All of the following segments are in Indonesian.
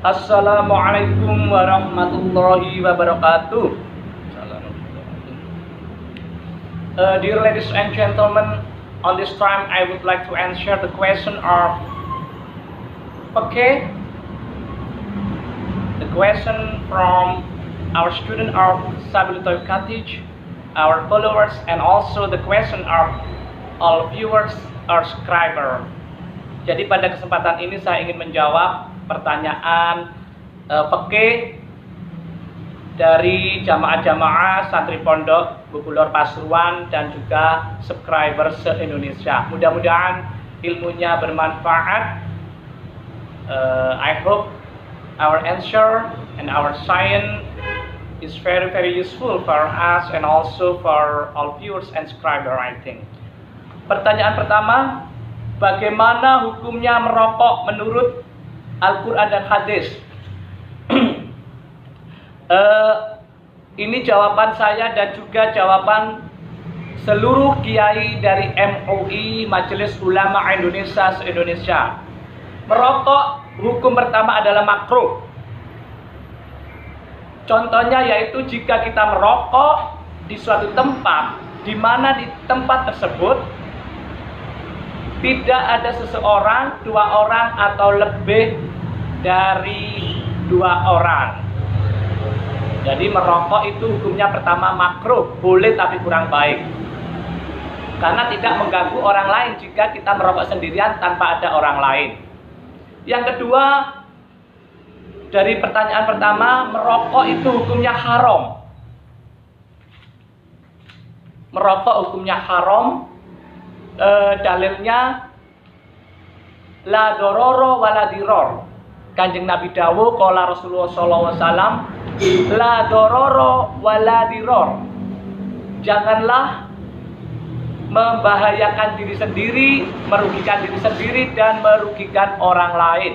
Assalamualaikum warahmatullahi wabarakatuh. Dear ladies and gentlemen, on this time I would like to answer the question of the question from our student of Sabilitoy Cottage, our followers, and also the question of all viewers or subscriber. Jadi pada kesempatan ini saya ingin menjawab pertanyaan dari jamaah-jamaah santri pondok Bubulor Pasuruan dan juga subscriber se-Indonesia. Mudah-mudahan ilmunya bermanfaat. I hope our answer and our science is very useful for us and also for all viewers and subscriber, I think. Pertanyaan pertama, bagaimana hukumnya merokok menurut Al-Quran dan hadis? Ini jawaban saya dan juga jawaban seluruh kiai dari MUI, Majelis Ulama Indonesia se-Indonesia. Merokok hukum pertama adalah makruh. Contohnya yaitu jika kita merokok di suatu tempat, di mana di tempat tersebut tidak ada seseorang, 2 orang atau lebih dari 2 orang. Jadi merokok itu hukumnya pertama makruh, boleh tapi kurang baik. Karena tidak mengganggu orang lain jika kita merokok sendirian tanpa ada orang lain. Yang kedua, dari pertanyaan pertama, merokok itu hukumnya haram. Merokok hukumnya haram. Dalilnya la dororo wala diror. Kanjeng Nabi dawuh qala Rasulullah sallallahu alaihi wasallam la dororo wala diror. Janganlah membahayakan diri sendiri, merugikan diri sendiri dan merugikan orang lain.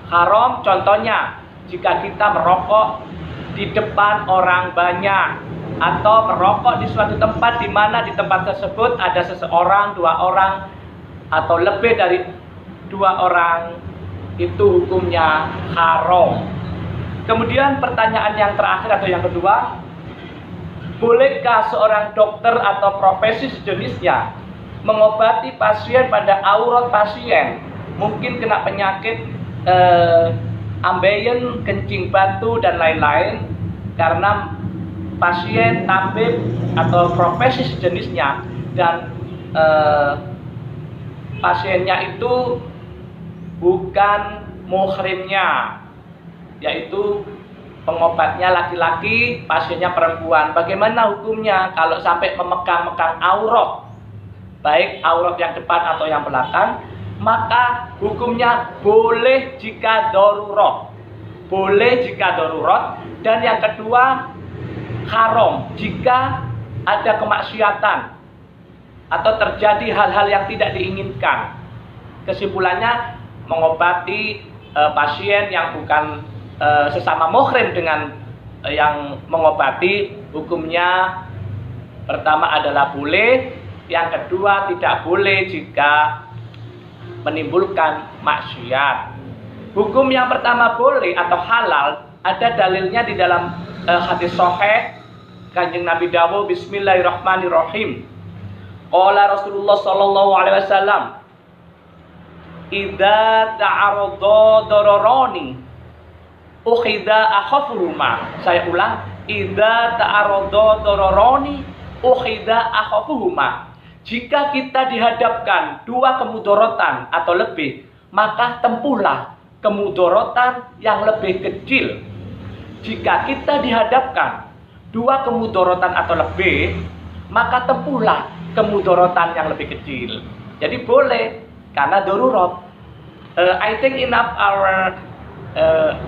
Haram contohnya jika kita merokok di depan orang banyak atau merokok di suatu tempat di mana di tempat tersebut ada seseorang, 2 orang atau lebih dari 2 orang, itu hukumnya haram. Kemudian pertanyaan yang terakhir atau yang kedua, bolehkah seorang dokter atau profesi sejenisnya mengobati pasien pada aurat pasien, mungkin kena penyakit ambeien, kencing batu dan lain-lain, karena pasien, tabib atau profesi sejenisnya dan pasiennya itu bukan muhrimnya, yaitu pengobatnya laki-laki, pasiennya perempuan. Bagaimana hukumnya kalau sampai memegang-megang aurat, baik aurat yang depan atau yang belakang? Maka hukumnya boleh jika darurat. Boleh jika darurat. Dan yang kedua, haram jika ada kemaksiatan atau terjadi hal-hal yang tidak diinginkan. Kesimpulannya, mengobati pasien yang bukan sesama muhrim dengan yang mengobati, hukumnya pertama adalah boleh, yang kedua tidak boleh jika menimbulkan maksiat. Hukum yang pertama boleh atau halal ada dalilnya di dalam hadis sahih. Kanjeng Nabi dawuh bismillahirrahmanirrahim. Qala Rasulullah sallallahu alaihi wasallam, idza ta'arada dararani ukhidha akhafuhuma. Saya ulang, idza ta'arada dararani ukhidha akhafuhuma. Jika kita dihadapkan 2 kemudorotan atau lebih, maka tempuhlah kemudorotan yang lebih kecil. Jika kita dihadapkan 2 kemudorotan atau lebih, maka tempuhlah kemudorotan yang lebih kecil. Jadi boleh karena darurat. I think enough our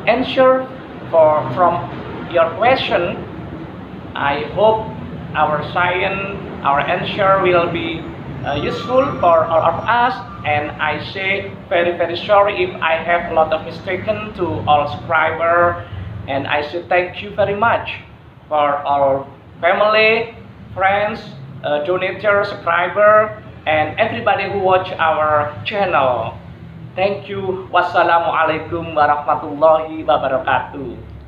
answer from your question. I hope our science, our answer will be useful for all of us, and I say very sorry if I have a lot of mistaken to all subscriber, and I say thank you very much for our family, friends, donator, subscriber, and everybody who watch our channel. Thank you. Wassalamualaikum warahmatullahi wabarakatuh.